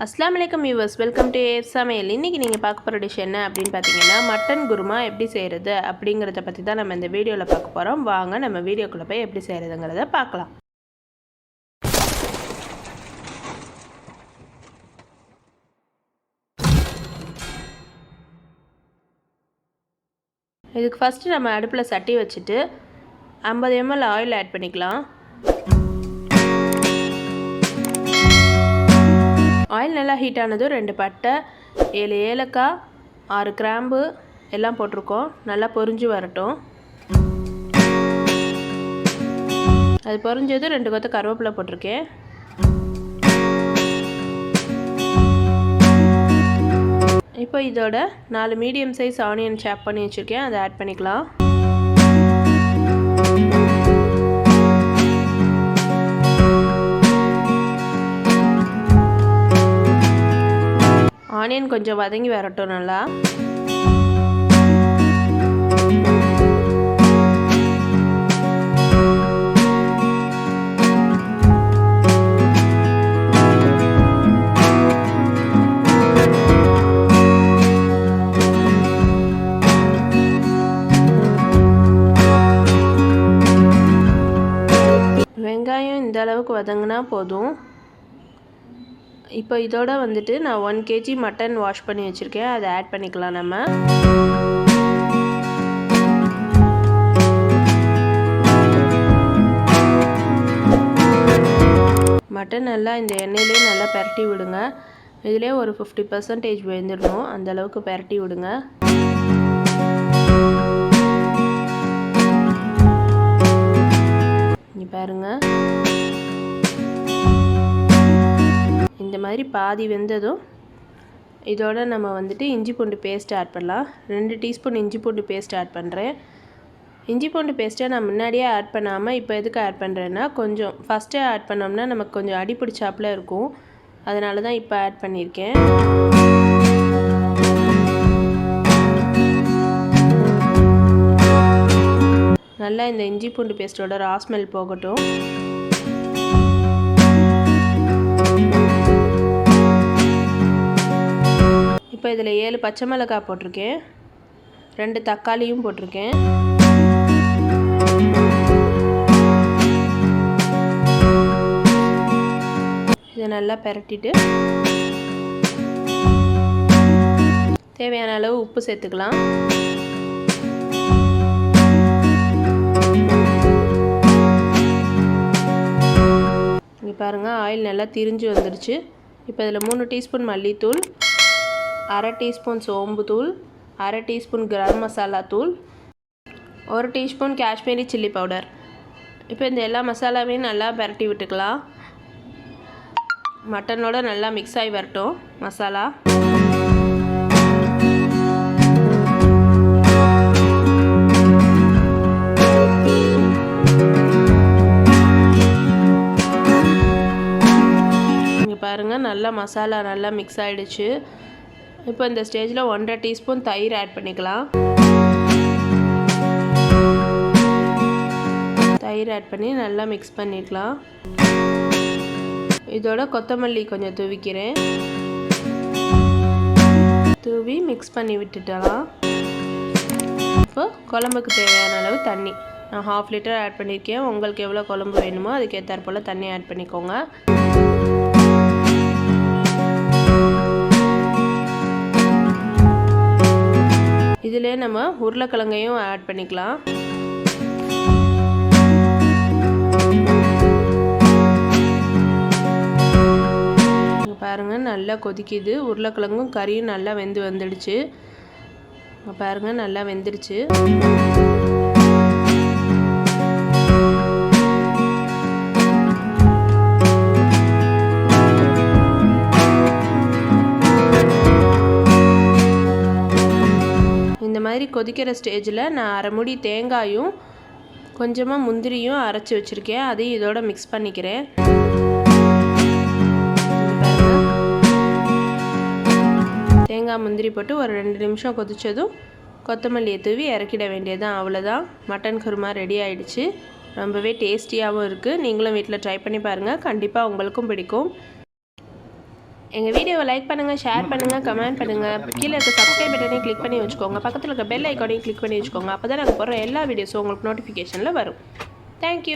அஸ்ஸலாமு அலைக்கும் viewers, welcome to ஏஃப் சமையல். இன்றைக்கி நீங்கள் பார்க்க போகிற டிஷ் என்ன அப்படின்னு பார்த்தீங்கன்னா, மட்டன் குருமா எப்படி செய்கிறது அப்படிங்கிறத பற்றி தான் நம்ம இந்த வீடியோவில் பார்க்க போகிறோம். வாங்க நம்ம வீடியோக்குள்ளே போய் எப்படி செய்கிறதுங்கிறத பார்க்கலாம். இதுக்கு ஃபஸ்ட்டு நம்ம அடுப்பில் சட்டி வச்சுட்டு 50 ml ஆயில் ஆட் பண்ணிக்கலாம். ஆயில் நல்லா ஹீட் ஆனதும் 2 பட்டை, 7 ஏலக்காய், 6 கிராம்பு எல்லாம் போட்டிருக்கோம். நல்லா பொரிஞ்சு வரட்டும். அது பொரிஞ்சதும் 2 கொத்து கருவேப்பிலை போட்டிருக்கேன். இப்போ இதோட 4 மீடியம் சைஸ் ஆனியன் சாப் பண்ணி வச்சுருக்கேன், அதை ஆட் பண்ணிக்கலாம். ஆனியன் கொஞ்சம் வதங்கி வரட்டும் நல்லா. வெங்காயம் இந்த அளவுக்கு வதங்கினா போதும். இப்போ இதோட வந்துட்டு நான் 1 kg மட்டன் வாஷ் பண்ணி வச்சுருக்கேன், அதை ஆட் பண்ணிக்கலாம். நம்ம மட்டன் நல்லா இந்த எண்ணெயிலே நல்லா பரட்டி விடுங்க. இதிலே ஒரு 50% வெந்துடணும், அந்தளவுக்கு பரட்டி விடுங்க. இங்கே பாருங்கள், இந்த மாதிரி பாதி வெந்ததும் இதோட நம்ம வந்துட்டு இஞ்சி பூண்டு பேஸ்ட் ஆட் பண்ணலாம். 2 டீஸ்பூன் இஞ்சி பூண்டு பேஸ்ட் ஆட் பண்ணுறேன். இஞ்சி பூண்டு பேஸ்ட்டை நான் முன்னாடியே ஆட் பண்ணாமல் இப்போ எதுக்கு ஆட் பண்ணுறேன்னா, கொஞ்சம் ஃபஸ்ட்டே ஆட் பண்ணோம்னா நமக்கு கொஞ்சம் அடி பிடிச்சாப்புல இருக்கும், அதனால தான் இப்போ ஆட் பண்ணியிருக்கேன். நல்லா இந்த இஞ்சி பூண்டு பேஸ்ட்டோட ரா ஸ்மெல் போகட்டும். இப்போ இதில் 7 பச்சை மிளகாய் போட்டிருக்கேன், 2 தக்காளியும் போட்டிருக்கேன். இதை நல்லா பரட்டிட்டு தேவையான அளவு உப்பு சேர்த்துக்கலாம். இங்கே பாருங்கள், ஆயில் நல்லா திரிஞ்சு வந்துடுச்சு. இப்போ இதில் 3 டீஸ்பூன் மல்லித்தூள், 1/2 டீஸ்பூன் சோம்பு தூள், 1/2 டீஸ்பூன் கரம் மசாலா தூள், 1 டீஸ்பூன் காஷ்மீரி சில்லி பவுடர். இப்போ இந்த எல்லா மசாலாவையும் நல்லா பரட்டி விட்டுக்கலாம். மட்டனோட நல்லா மிக்ஸ் ஆகி வரட்டும் மசாலா. இங்கே பாருங்கள், நல்லா மசாலா நல்லா மிக்ஸ் ஆகிடுச்சு. இப்போ இந்த ஸ்டேஜில் 1/2 டீஸ்பூன் தயிர் ஆட் பண்ணிக்கலாம். தயிர் ஆட் பண்ணி நல்லா மிக்ஸ் பண்ணிக்கலாம். இதோட கொத்தமல்லி கொஞ்சம் தூவிக்கிறேன். தூவி மிக்ஸ் பண்ணி விட்டுட்டலாம். இப்போ குழம்புக்கு தேவையான அளவு தண்ணி நான் 1/2 லிட்டர் ஆட் பண்ணியிருக்கேன். உங்களுக்கு எவ்வளோ குழம்பு வேணுமோ அதுக்கேற்றாற் போல் தண்ணி ஆட் பண்ணிக்கோங்க. இதிலே நம்ம உருளைக்கிழங்கையும் ஆட் பண்ணிக்கலாம். பாருங்கள், நல்லா கொதிக்குது. உருளைக்கிழங்கும் கறியும் நல்லா வெந்து வந்துடுச்சு. பாருங்கள், நல்லா வெந்துடுச்சு. இந்த மாதிரி கொதிக்கிற ஸ்டேஜில் நான் 1/2 மூடி தேங்காயும் கொஞ்சமாக முந்திரியும் அரைச்சி வச்சுருக்கேன், அதையும் இதோட மிக்ஸ் பண்ணிக்கிறேன். தேங்காய் முந்திரி போட்டு ஒரு 2 நிமிஷம் கொதித்ததும் கொத்தமல்லியை தூவி இறக்கிட வேண்டியதுதான். அவ்வளோதான், மட்டன் குருமா ரெடி ஆகிடுச்சு. ரொம்பவே டேஸ்டியாகவும் இருக்குது. நீங்களும் வீட்டில் ட்ரை பண்ணி பாருங்கள், கண்டிப்பாக உங்களுக்கும் பிடிக்கும். எங்கள் வீடியோவை லைக் பண்ணுங்கள், ஷேர் பண்ணுங்கள், கமெண்ட் பண்ணுங்கள். கீழே இருக்க சப்ஸ்கிரைப் பட்டனையும் கிளிக் பண்ணி வச்சுக்கோங்க. பக்கத்தில் இருக்க பெல் ஐக்கானையும் கிளிக் பண்ணி வச்சுக்கோங்க. அப்போ தான் நாங்கள் போடுற எல்லா வீடியோஸும் உங்களுக்கு நோட்டிஃபிகேஷனில் வரும். தேங்க்யூ.